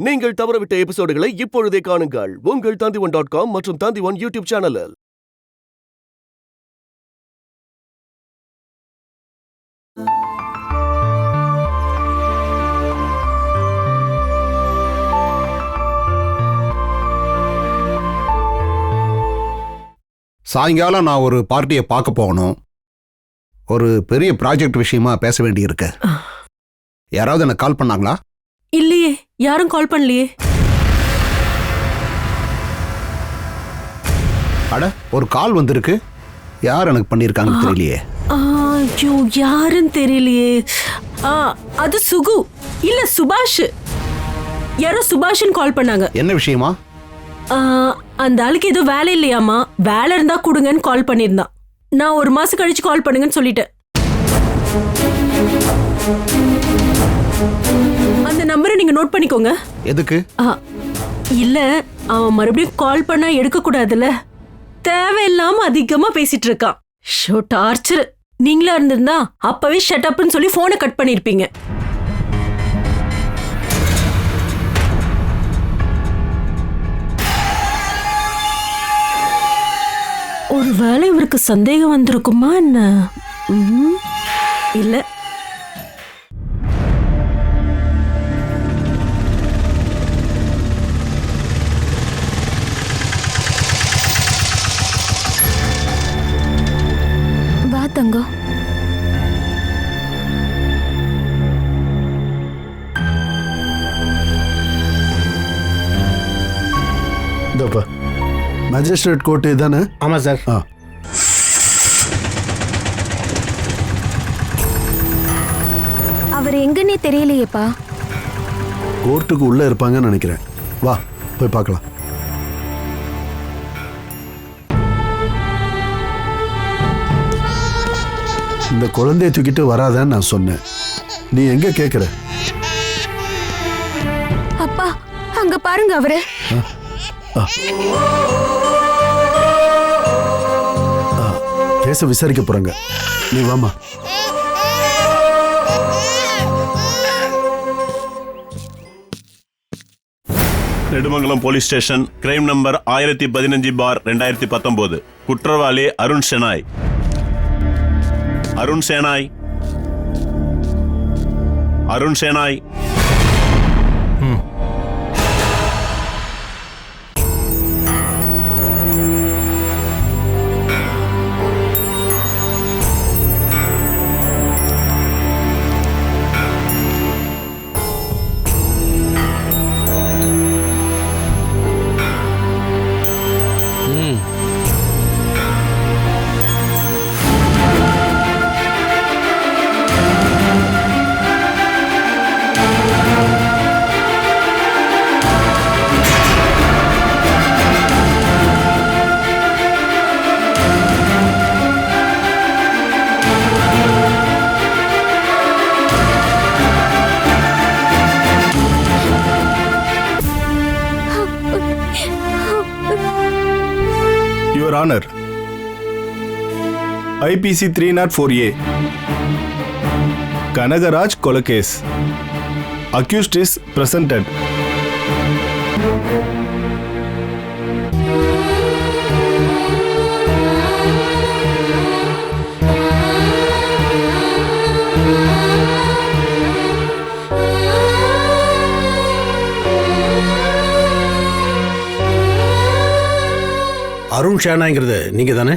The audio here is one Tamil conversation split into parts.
நீங்கள் தவறவிட்ட எபிசோடுகளை இப்பொழுதே காணுங்கள் உங்கள் Tandivan.com மற்றும் Tandivan யூடியூப் சேனலில். சாயங்காலம் நான் ஒரு பார்ட்டியை பார்க்க போகணும். ஒரு பெரிய ப்ராஜெக்ட் விஷயமா பேச வேண்டியிருக்கு. யாராவது எனக்கு கால் பண்ணாங்களா? இல்லையே, யாரும் கால் பண்ணலையே. அட, ஒரு கால் வந்திருக்கு. யார் எனக்கு பண்ணியிருக்காங்கன்னு தெரியலையே. ஐயோ, யாருன்னு தெரியலையே. அது சுகு இல்ல சுபாஷ். யாரோ சுபாஷ்னு கால் பண்ணாங்க. என்ன விஷயமா? அந்த ஆளுக்கு ஏதோ வேலை இல்லையாமா, வேலை இருந்தா கொடுங்கன்னு கால் பண்ணியிருந்தான். நான் ஒரு மாசம் கழிச்சு கால் பண்ணுங்கன்னு சொல்லிட்டேன். அந்த நம்பரை நீங்க நோட் பண்ணிக்கோங்க. எதுக்கு? இல்ல, அவன் மறுபடியும் கால் பண்ணா எடுக்க கூடாதுல்ல. தேவையில்லாம அதிகமா பேசிட்டு இருக்கான். Show, torture. நீங்களா இருந்திருந்தா அப்பவே ஷட் அப்னு சொல்லி போனை கட் பண்ணிருப்பீங்க. ஒரு வேளை இவருக்கு சந்தேகம் வந்திருக்குமா என்ன? இல்ல. வா தங்கம். இதோப்பா மேஜிஸ்ட்ரேட் கோர்ட்டு தானே? ஆமாம் சார். அவர் எங்கன்னே தெரியலையேப்பா. கோர்ட்டுக்கு உள்ள இருப்பாங்கன்னு நினைக்கிறேன். வா போய் பார்க்கலாம். இந்த குழந்தைய தூக்கிட்டு வராதன்னு நான் சொன்னேன். நீ எங்க கேட்குற? அப்பா, அங்க பாருங்க அவரு. கேஸ விசாரிக்க போறாங்க. நீ வாமா. நெடுமங்கலம் போலீஸ் ஸ்டேஷன், கிரைம் நம்பர் 1015/2019. குற்றவாளி Arun Shenoy. Arun Shenoy. Arun Shenoy. Your Honor, IPC 304A, Kanagaraj Kola case. Accused is presented. Arun ஷேனாங்கிறது நீங்க தானே?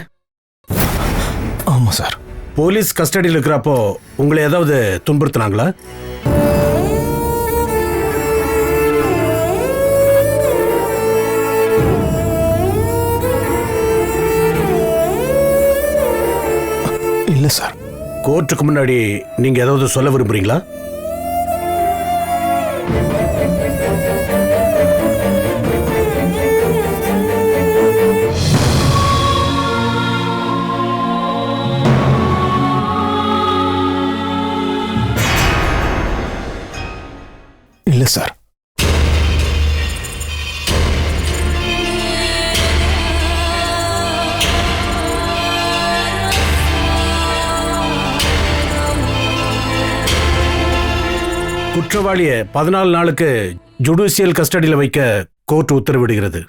ஆமாம் சார். போலீஸ் கஸ்டடியில் இருக்கிறப்போ உங்களை ஏதாவது துன்புறுத்தினாங்களா? இல்லை சார். கோர்ட்டுக்கு முன்னாடி நீங்க ஏதாவது சொல்ல விரும்புறீங்களா? இல்லை சார். குற்றவாளியை 14 நாளுக்கு ஜுடிஷியல் கஸ்டடியில் வைக்க கோர்ட் உத்தரவிடுகிறது.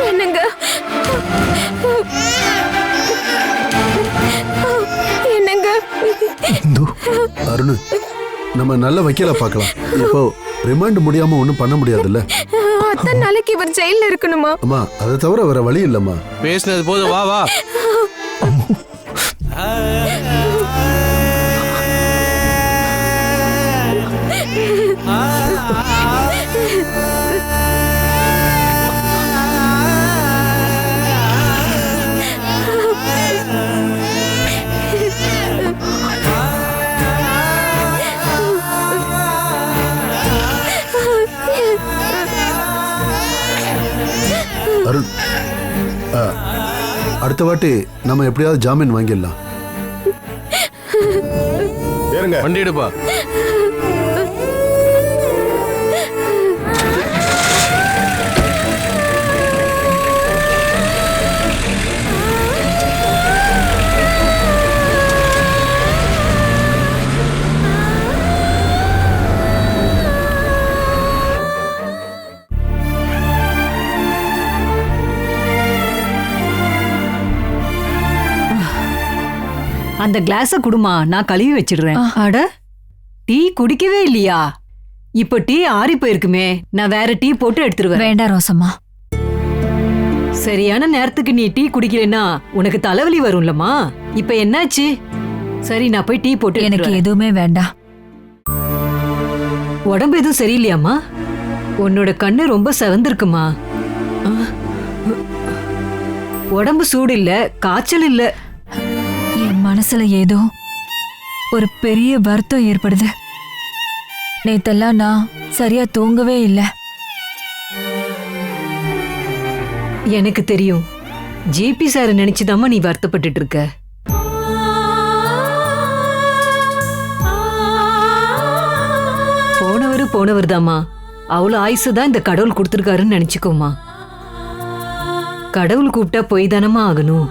என்னங்க என்னங்க இந்து அருண் நம்ம நல்ல வக்கீலா பார்க்கலாம். இப்போ ரிமாண்ட் முடியாம ஒன்றும் பண்ண முடியாதுல்ல. அத்தனை நாளைக்கு இவர் ஜெயில இருக்கணுமா? அம்மா அதை தவிர வேற வழி இல்லம்மா. பேசினது போதும், வா வா. அருண் அடுத்த வாட்டி நம்ம எப்படியாவது ஜாமீன் வாங்கிடலாம். ஏறுங்க. வண்டி எடுப்பா. அந்த கிளாஸ குடுமா, நான் கழுவி வச்சிடுறேன். அட, டீ குடிக்கவே இல்லையா? இப்ப டீ ஆறி போயிருக்குமே, நான் வேற டீ போட்டு எடுத்துருவேன். வேண்டாம் ரோசம்மா. சரியான நேரத்துக்கு நீ டீ குடிக்கலனா உனக்கு தலைவலி வரும்லமா. இப்ப என்னாச்சு? சரி, நான் போய் டீ போட்டு எனக்கு எதுவுமே வேண்டாம். உடம்பு எதுவும் சரியில்லையாமா? உன்னோட கண்ணு ரொம்ப செவந்திருக்குமா. உடம்பு சூடு இல்ல, காய்ச்சல் இல்ல. என் மனசுல ஏதோ ஒரு பெரிய வருத்தம் ஏற்படுது. நேத்தெல்லாம் நான் சரியா தூங்கவே இல்லை. எனக்கு தெரியும். ஜிபி சார் நினைச்சுதாம்மா நீ வருத்தப்பட்டுட்டு இருக்க. போனவர் தாமா. அவ்வளவு ஆயுசு தான் இந்த கடவுள் கொடுத்துருக்காருன்னு நினைச்சுக்கோமா. கடவுள் கூப்பிட்டா போய் தானமா ஆகணும்.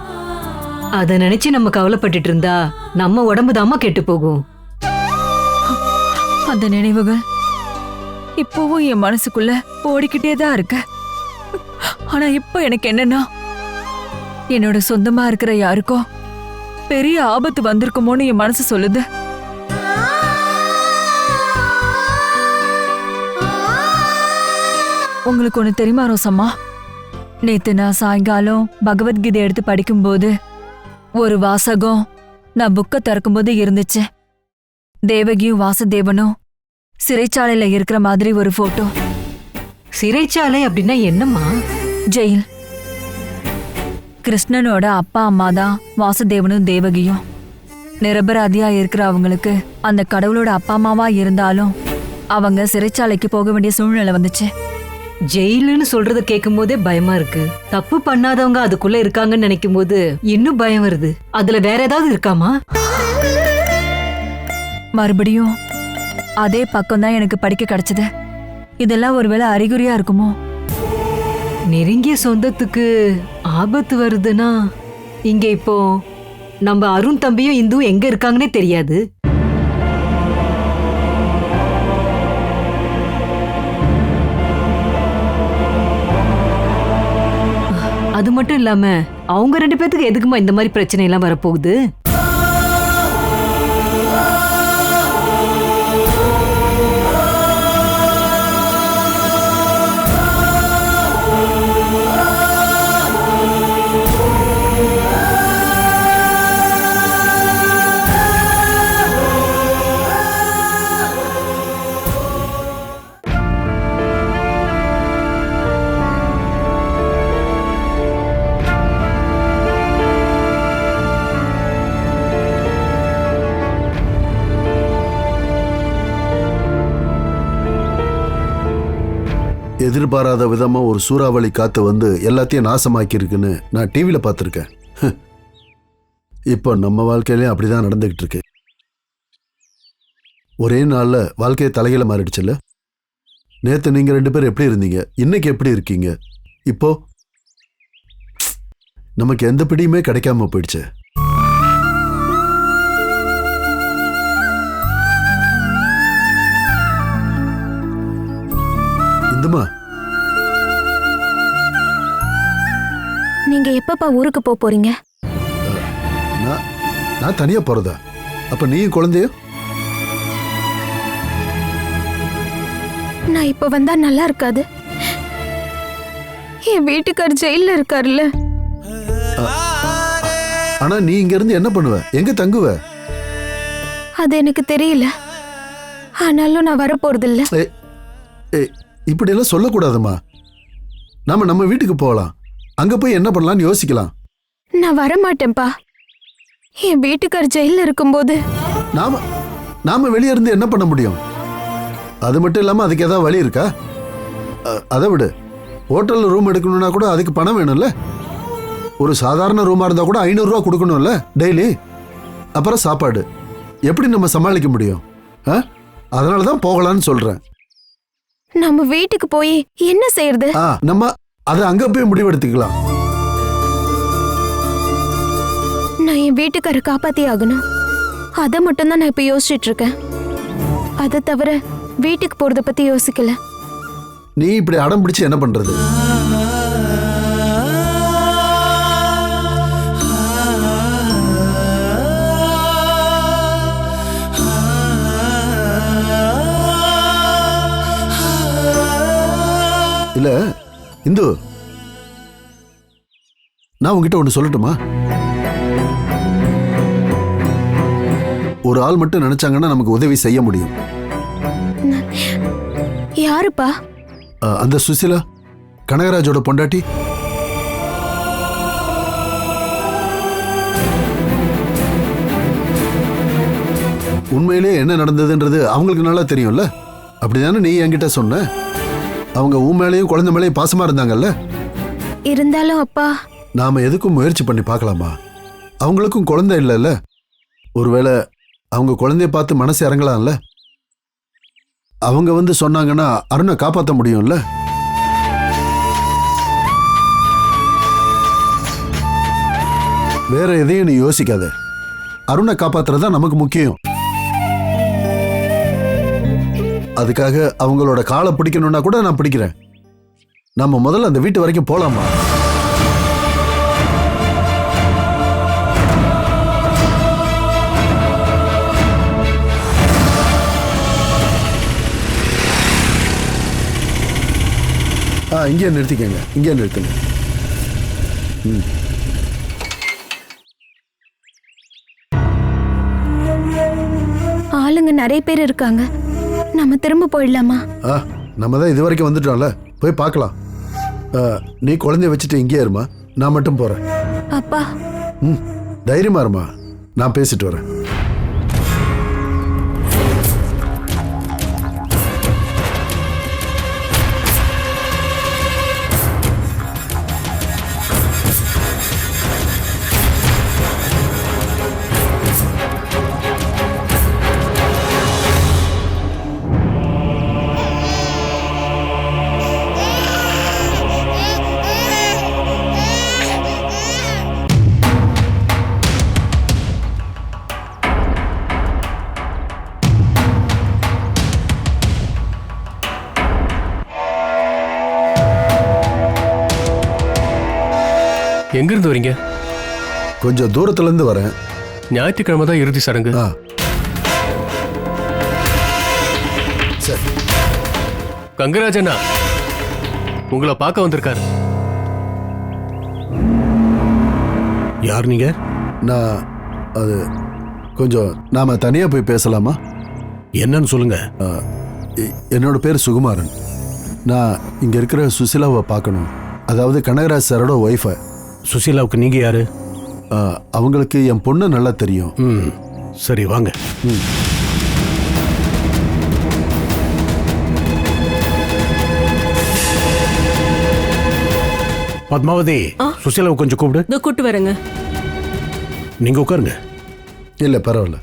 அத நினைச்சு நம்ம கவலைப்பட்டுட்டு இருந்தா நம்ம உடம்பு தாமா கெட்டு போகும். அந்த நினைவுகள் இப்பவும் என் மனசுக்குள்ள ஓடிக்கிட்டே தான் இருக்கு. ஆனா இப்ப எனக்கு என்னன்னா, என்னோட சொந்தமா இருக்கிற யாருக்கோ பெரிய ஆபத்து வந்திருக்குமோன்னு என் மனசு சொல்லுது. உங்களுக்கு ஒண்ணு தெரியுமா ரோசம்மா? நேத்து நான் சாயங்காலம் பகவத்கீதை எடுத்து படிக்கும்போது ஒரு வாசகம் நான் புக்கை திறக்கும்போது இருந்துச்சு. தேவகியும் வாசுதேவனும் சிறைச்சாலையில இருக்கிற மாதிரி ஒரு போட்டோ. சிறைச்சாலை அப்படின்னா என்னம்மா? ஜெயில். கிருஷ்ணனோட அப்பா அம்மா தான் வாசுதேவனும் தேவகியும். நிரபராதியா இருக்கிற அவங்களுக்கு அந்த கடவுளோட அப்பா அம்மாவா இருந்தாலும் அவங்க சிறைச்சாலைக்கு போக வேண்டிய சூழ்நிலை வந்துச்சு. ஜெயிலுன்னு சொல்றத கேட்கும் போதே பயமா இருக்கு. தப்பு பண்ணாதவங்க அதுக்குள்ள இருக்காங்கன்னு நினைக்கும் போது இன்னும் பயம் வருது. அதுல வேற ஏதாவது இருக்காமா? மறுபடியும் அதே பக்கம் தான் எனக்கு படிக்க கிடைச்சது. இதெல்லாம் ஒருவேளை அறிகுறியா இருக்குமோ? நெருங்கிய சொந்தத்துக்கு ஆபத்து வருதுன்னா இங்க இப்போ நம்ம அருண் தம்பியும் இந்துவும் எங்க இருக்காங்கன்னே தெரியாது. அது மட்டும் இல்லாம அவங்க ரெண்டு பேத்துக்கு எதுக்குமா இந்த மாதிரி பிரச்சனை எல்லாம் வரப்போகுது? எதிர்பாராத விதமா ஒரு சூறாவளி காத்து வந்து எல்லாத்தையும் நாசமாக்கி இருக்குன்னு நான் டிவியில பார்த்துருக்கேன். இப்போ நம்ம வாழ்க்கையிலயும் அப்படிதான் நடந்துகிட்டு இருக்கு. ஒரே நாள்ல வாழ்க்கையை தலையில மாறிடுச்சுல்ல. நேத்து நீங்க 2 பேரும் எப்படி இருந்தீங்க, இன்னைக்கு எப்படி இருக்கீங்க? இப்போ நமக்கு எந்த பிடியுமே கிடைக்காம போயிடுச்சு. இந்துமா, நீங்க எப்பப்பா ஊருக்கு போறீங்க? நான் தனியா போறதா? அப்ப நீயும் குழந்தையும்? நான் இப்ப வந்தா நல்லா இருக்காது. என் வீட்டுக்கார் ஜெயில இருக்காருல்ல. ஆனா நீ இங்க இருந்து என்ன பண்ணுவ, எங்க தங்குவ? அது எனக்கு தெரியல. ஆனாலும் நான் வர போறது இல்ல. இப்படி எல்லாம் சொல்லக்கூடாதுமா. நம்ம வீட்டுக்கு போகலாம். அங்க போய் என்ன பண்ணலாம்னு யோசிக்கலாம். நான் வர மாட்டேன்பா. என் வீட்டுக்கார் ஜெயில இருக்கும்போது நாம வெளியே இருந்து என்ன பண்ண முடியும்? அது மட்டும் இல்லாம அதுக்கு ஏதாவது வழி இருக்கா? அதை விடு. ஹோட்டல்ல ரூம் எடுக்கணும்னா கூட அதுக்கு பணம் வேணும்ல. ஒரு சாதாரண ரூமா இருந்தா கூட 500 ரூபா கொடுக்கணும்ல டெய்லி. அப்புறம் சாப்பாடு எப்படி நம்ம சமாளிக்க முடியும்? அதனாலதான் போகலான்னு சொல்றேன். நம்ம வீட்டுக்கு போய் என்ன செய்யறது? நம்ம அதை அங்க போய் முடிவெடுத்துக்கலாம். நான் என் வீட்டுக்கார காப்பாத்தி ஆகணும். அதை மட்டும் தான் நான் இப்ப யோசிச்சுட்டு இருக்கேன். அதை தவிர வீட்டுக்கு போறத பத்தி யோசிக்கல. நீ இப்படி அடம் பிடிச்சு என்ன பண்றது? இல்ல இந்து, நான் உங்ககிட்ட ஒண்ணு சொல்லட்டுமா? ஒரு ஆள் மட்டும் நினைச்சாங்கன்னா நமக்கு உதவி செய்ய முடியும். யாருப்பா? அந்த சுசிலா, கனகராஜோட பொண்டாட்டி. உண்மையிலே என்ன நடந்ததுன்றது அவங்களுக்கு நல்லா தெரியும்ல. அப்படிதானே நீ என்கிட்ட சொன்ன? அவங்க உன் மேலேயும் குழந்தை மேலேயும் பாசமா இருந்தாங்கல்ல. இருந்தாலும் அப்பா, நாம எதுக்கும் முயற்சி பண்ணி பார்க்கலாமா? அவங்களுக்கும் குழந்தை இல்லைல்ல. ஒருவேளை அவங்க குழந்தைய பார்த்து மனசு இறங்கலாம்ல. அவங்க வந்து சொன்னாங்கன்னா அருணை காப்பாற்ற முடியும்ல. வேற எதையும் நீ யோசிக்காத. அருணை காப்பாத்துறது தான் நமக்கு முக்கியம். அதுக்காக அவங்களோட காலை பிடிக்கணும்னா கூட நான் பிடிக்கிறேன். நம்ம முதல்ல அந்த வீட்டு வரைக்கும் போலாமா? இங்கே நிறுத்திக்கங்க, இங்கே நிறுத்துங்க. ஆளுங்க நிறைய பேர் இருக்காங்க. நம்ம திரும்ப போயிடலாமா? நம்ம தான் இது வரைக்கும் வந்துட்டோம்ல, போய் பார்க்கலாம். நீ குழந்தைய வச்சுட்டு இங்கே இருமா, நான் மட்டும் போறேன். அப்பா, தைரியமா இருமா, நான் பேசிட்டு வரேன். எங்க இருந்து வரீங்க? கொஞ்சம் தூரத்துல இருந்து வரேன். ஞாயிற்றுக்கிழமை தான் இறுதி சடங்கு. சரி. கங்கராஜனா உங்களை பார்க்க வந்திருக்காரு. யார் நீங்க? நான் அது கொஞ்சம் நாம தனியா போய் பேசலாமா? என்னன்னு சொல்லுங்க. என்னோட பேர் சுகுமாரன். நான் இங்க இருக்கிற சுசிலாவை பார்க்கணும். அதாவது கனகராஜ் சாரோட ஒய்ஃபை. சுசீலாவுக்கு நீங்க யாரு? அவங்களுக்கு என் பொண்ணு நல்லா தெரியும். சரி வாங்க. பத்மாவதி சுசீலாவை கொஞ்சம் கூப்பிடு. இதோ கூட்டு வரேங்க. நீங்க உட்காருங்க. இல்ல பரவாயில்ல.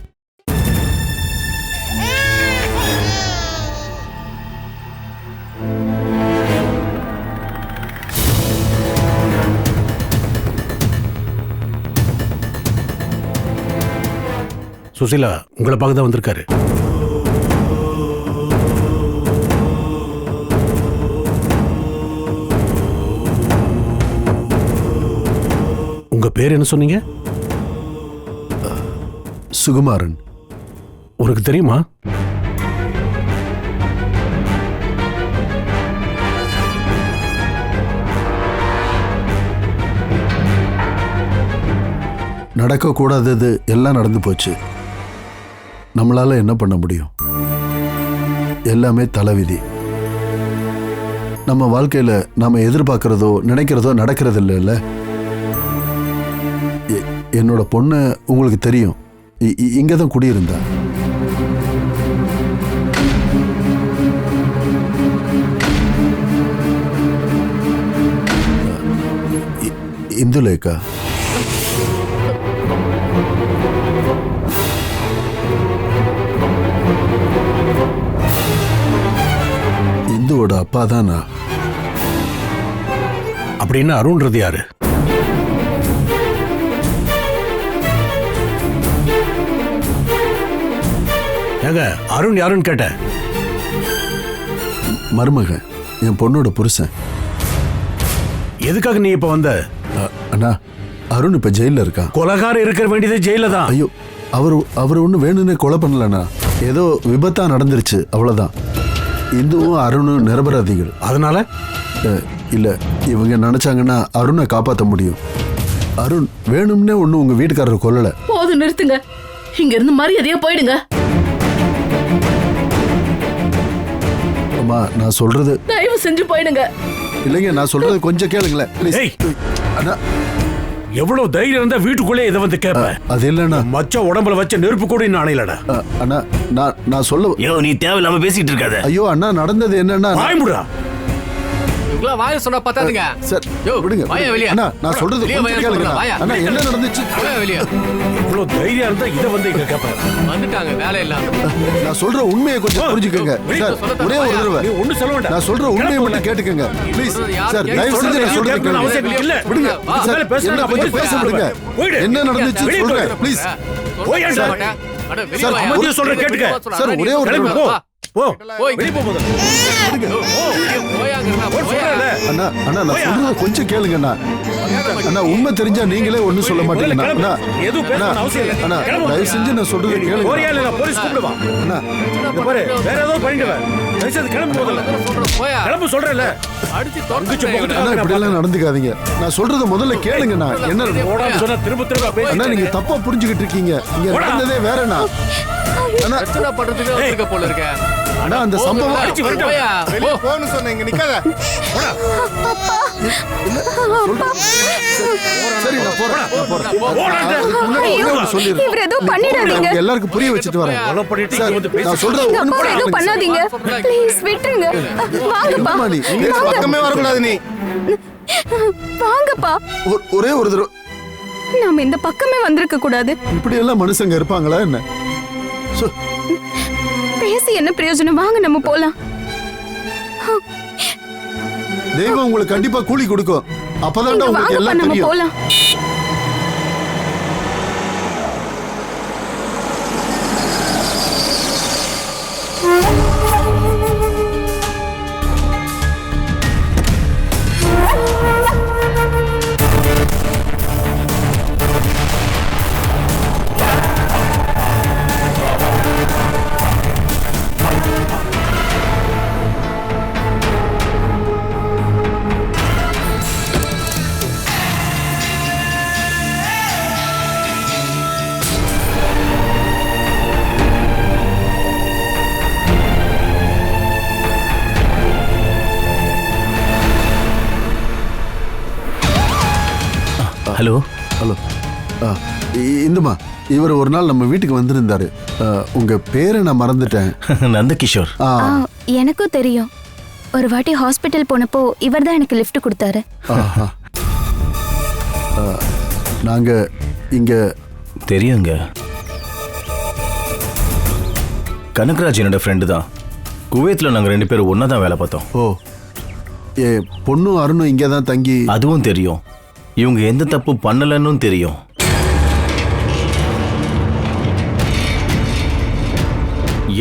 சுசீலா உங்களை பார்க்க தான் வந்திருக்காரு. உங்க பேர் என்ன சொன்னீங்க? சுகுமாரன். உனக்கு தெரியுமா? நடக்க கூடாதது எல்லாம் நடந்து போச்சு. நம்மளால என்ன பண்ண முடியும்? எல்லாமே தலைவிதி. நம்ம வாழ்க்கையில நாம எதிர்பார்க்கிறதோ நினைக்கிறதோ நடக்கிறது இல்லைல்ல. என்னோட பொண்ணு உங்களுக்கு தெரியும், இங்கதான் குடியிருந்தா. இந்துலேக்கா. இந்துவோட அப்பா தான் நான். அப்படின்னு அருண்றது யாரு? ஏங்க அருண் யாருன்னு கேட்டேன். மருமகன், என் பொண்ணோட புருஷன். எதுக்காக நீ இப்ப வந்த? அண்ணா, அருண் இப்ப ஜெயில இருக்கான். கொலைகாரம் இருக்கிற வேண்டியது ஜெயில தான். ஐயோ, அவர் ஒண்ணு வேணும்னே கொலை பண்ணலண்ணா. ஏதோ விபத்தா நடந்துருச்சு, அவ்வளவுதான். இந்துவும் அருணும் நிரபராதிகள். அதனால இல்ல, இவங்க நினைச்சாங்கன்னா அருணை காப்பாற்ற முடியும். அருண் வேணும்னே ஒண்ணு உங்க வீட்டுக்காரர் கொல்லல. போதும், நிறுத்துங்க. இங்க இருந்து மரியாதையா போயிடுங்க. அம்மா, நான் சொல்றது தயவு செஞ்சு போயிடுங்க. இல்லைங்க, நான் சொல்றது கொஞ்சம் கேளுங்களேன் ப்ளீஸ். அண்ணா, எவ்வளவு தைரியம் இருந்தா வீட்டுக்குள்ளே இதை வந்து கேட்ப? அது இல்லண்ணா, மச்ச உடம்புல வச்ச நெருப்பு கூட நாணையிலடா. அண்ணா, நான் சொல்ல. நீ தேவையில்லாம பேசிட்டு இருக்காத. ஐயோ அண்ணா, நடந்தது என்னன்னா. வாய்முடா. இவ்வளவு வாய சொன்னா பத்தாதுங்க. சார் விடுங்க. அண்ணா, நான் சொல்றது கொஞ்சம் கேளுங்க. அண்ணா, என்ன நடந்துச்சு? இவ்வளவு தைரியம் இருந்தா இதை வந்து இங்க கேட்ப. வந்துட்டாங்க வேலை இல்லாம. நான் சொல்ற உண்மையை கொஞ்சம் புரிஞ்சுக்கங்க சார். ஒரே ஒரு தடவை ஒண்ணு சொல்ல வேண்டாம். நான் சொல்ற உண்மையை மட்டும் கேட்டுக்கங்க ப்ளீஸ் சார். தயவு செஞ்சு நான் சொல்றது கேளுங்க. விடுங்க சார், என்ன கொஞ்சம் பேச விடுங்க. என்ன நடந்துச்சு சொல்றேன் ப்ளீஸ். போய் சார். சார், அமைதியா சொல்றேன் கேட்டுக்க. சார், ஒரே ஒரு தடவை. போ வெளிய போ. அண்ணா, நான் சொல்றது கொஞ்சம் கேளுங்க. அண்ணா, உண்மை தெரிஞ்சா நீங்களே ஒண்ணும் சொல்ல மாட்டீங்க. அண்ணா, தயவு செஞ்சு நான் சொல்றது கேளுங்க. போலீஸ் கூப்பிடுவா. அண்ணா, பாரு, வேற ஏதோ பண்ணிடுவ. கிளம்பு முதல்ல. கிளம்பு சொல்றேன்ல. அண்ணா, இப்படி எல்லாம் நடந்துக்காதீங்க. நான் சொல்றத முதல்ல கேளுங்க. என்ன சொன்னா திரும்ப அண்ணா, நீங்க தப்பா புரிஞ்சுக்கிட்டு இருக்கீங்க. இங்க நடந்ததே வேறண்ணா. அண்ணா, பிரச்சனை போல இருக்க. அண்ணா, அந்த சம்பவம் அடிச்சு வெளிய போன்னு சொன்னீங்க, நிக்காத. சரி, நான் போறேன். இவர் ஏதோ பண்ணிடாதீங்க. எல்லாருக்கும் புரிய வச்சிட்டு வரேன். நான் சொல்றது ஏதோ பண்ணாதீங்க. ப்ளீஸ் விட்டுருங்க. வாங்கப்பா. பக்கமே வரக்கூடாது நீ. வாங்கப்பா. ஒரே ஒரு தடவை. நாம இந்த பக்கமே வந்திருக்க கூடாது. இப்படி எல்லாம் மனுஷங்க இருப்பாங்களா என்ன? பேசி என்ன பிரயோஜனம்? வாங்க நம்ம போலாம். தெய்வம் உங்களுக்கு கண்டிப்பா கூலி கொடுக்கும். அப்பதான் உங்களுக்கு எல்லாம் நம்ம தெரியும். போலாம். ஹலோ. இந்துமா, இவர் ஒரு நாள் நம்ம வீட்டுக்கு வந்திருந்தாரு. உங்க பேரை நான் மறந்துட்டேன். நந்தகிஷோர். எனக்கும் தெரியும். ஒரு வாட்டி ஹாஸ்பிட்டல் போனப்போ இவர் தான் எனக்கு லிஃப்ட் கொடுத்தாரு. நாங்க இங்க தெரியுங்க. கனகராஜ் என்னோட ஃப்ரெண்டு தான். குவைத்தில் நாங்கள் 2 பேரும் ஒன்றா தான் வேலை பார்த்தோம். ஓ, பொண்ணும் அருணும் இங்கே தான் தங்கி. அதுவும் தெரியும். இவங்க எந்த தப்பு பண்ணலன்னு தெரியும்.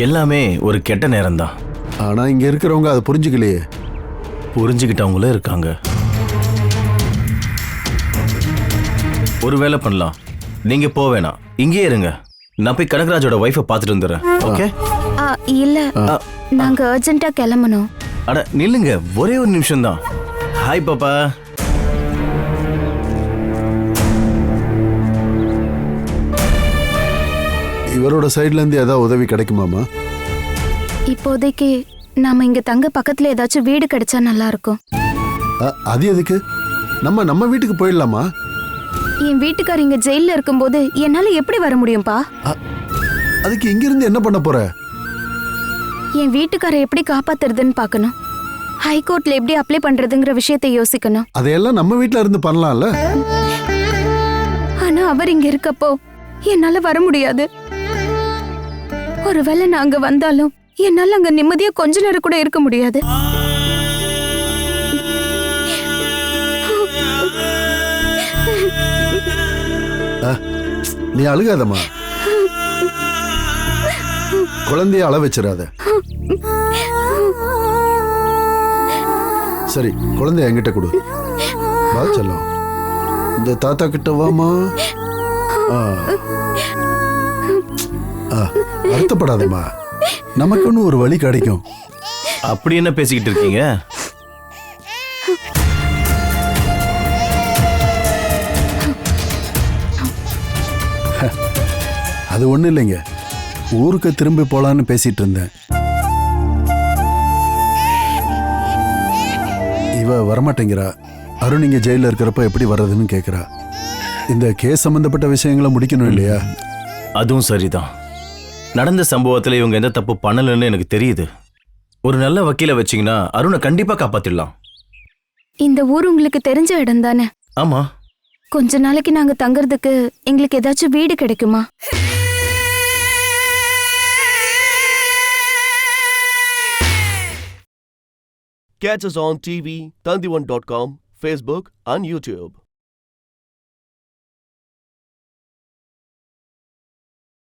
எல்லாமே ஒரு கெட்ட நேரம்தான். ஆனா இங்க இருக்கிறவங்க அதை புரிஞ்சுக்கலையே. புரிஞ்சுக்கிட்டவங்களும் இருக்காங்க. ஒரு வேலை பண்ணலாம், நீங்க போக வேணாம், இங்கே இருங்க. நான் போய் கனகராஜோட ஒய்ஃபை பார்த்துட்டு வந்துடுறேன். ஓகே? இல்ல, நாங்க அர்ஜென்ட்டா கிளம்பணும். அட நில்லுங்க, ஒரே ஒரு நிமிஷம் தான். ஹாய் பாப்பா. இவரோட சைடுல இருந்து ஏதாவது உதவி கிடைக்குமாமா? இப்போதைக்கு நாம இங்க தங்க பக்கத்துல ஏதாச்சும் வீடு கிடைச்சா நல்லா இருக்கும். அது எதுக்கு? நம்ம வீட்டுக்கு போயிடலாமா? என் வீட்டுக்கார் இங்க ஜெயில இருக்கும்போது என்னால எப்படி வர முடியும்பா? அதுக்கு இங்க இருந்து என்ன பண்ண போற? என் வீட்டுக்காரை எப்படி காப்பாத்துறதுன்னு பார்க்கணும். ஹைகோர்ட்ல எப்படி அப்ளை பண்றதுங்கிற விஷயத்தை யோசிக்கணும். அதையெல்லாம் நம்ம வீட்ல இருந்து பண்ணலாம்ல. ஆனா அவர் இங்க இருக்கப்போ என்னால வர முடியாது. ஒருவேளை நான் அங்க வந்தாலும் என்னால அங்க நிம்மதியா கொஞ்ச நேரம் கூட இருக்க முடியாது. நீ அழுகாதம்மா, குழந்தைய அழ வச்சிடாத. சரி, குழந்தைய என்கிட்ட கொடு. வா செல்லம், இந்த தாத்தா கிட்ட வாமா. வருத்தப்படாதம்மா, நமக்குன்னு ஒரு வழி கிடைக்கும். அப்படி என்ன பேசிக்கிட்டு இருக்கீங்க? அது ஒண்ணு இல்லைங்க, ஊருக்கு திரும்பி போலான்னு பேசிட்டு இருந்தேன். இவ வரமாட்டேங்கிறா. அருண் இங்க ஜெயில இருக்கிறப்ப எப்படி வர்றதுன்னு கேக்குறா. இந்த கேஸ் சம்பந்தப்பட்ட விஷயங்களை முடிக்கணும் இல்லையா? அதுவும் சரிதான். நடந்த சம்பவத்துல இவங்க எந்த தப்பு பண்ணலன்னு எனக்கு தெரியுது. ஒரு நல்ல வக்கீல வச்சீங்கன்னா அருணை கண்டிப்பா காப்பாத்திடலாம். இந்த ஊர் உங்களுக்கு தெரிஞ்ச இடம் தானே? ஆமா. கொஞ்ச நாளைக்கு நாங்க தங்கறதுக்கு எங்களுக்கு ஏதாச்சும் வீடு கிடைக்குமா? Catch us on TV, Tandivan.com, Facebook and YouTube.